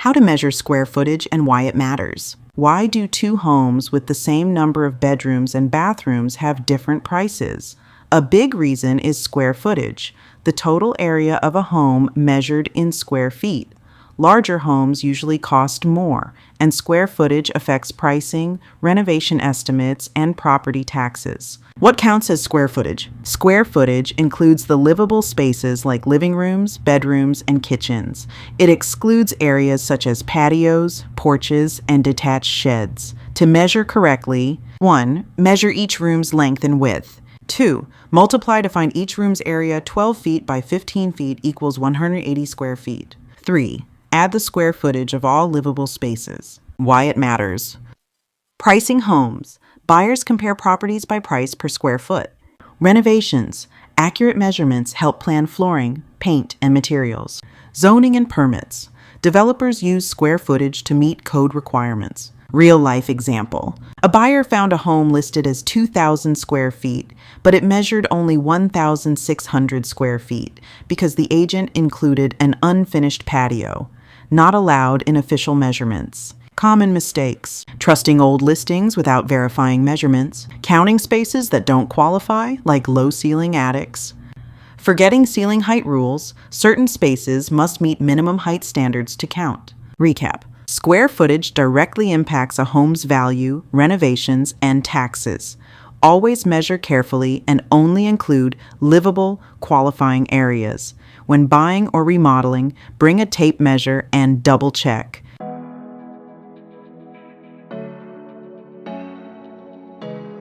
How to measure square footage and why it matters. Why do two homes with the same number of bedrooms and bathrooms have different prices? A big reason is square footage, the total area of a home measured in square feet. Larger homes usually cost more, and square footage affects pricing, renovation estimates, and property taxes. What counts as square footage? Square footage includes the livable spaces like living rooms, bedrooms, and kitchens. It excludes areas such as patios, porches, and detached sheds. To measure correctly, 1. Measure each room's length and width. 2. Multiply to find each room's area. 12 feet by 15 feet equals 180 square feet. 3. Add the square footage of all livable spaces. Why it matters. Pricing homes. Buyers compare properties by price per square foot. Renovations. Accurate measurements help plan flooring, paint, and materials. Zoning and permits. Developers use square footage to meet code requirements. Real-life example. A buyer found a home listed as 2,000 square feet, but it measured only 1,600 square feet because the agent included an unfinished patio, not allowed in official measurements. Common mistakes: trusting old listings without verifying measurements, counting spaces that don't qualify, like low-ceiling attics, forgetting ceiling height rules. Certain spaces must meet minimum height standards to count. Recap. Square footage directly impacts a home's value, renovations, and taxes. Always measure carefully and only include livable, qualifying areas. When buying or remodeling, bring a tape measure and double check.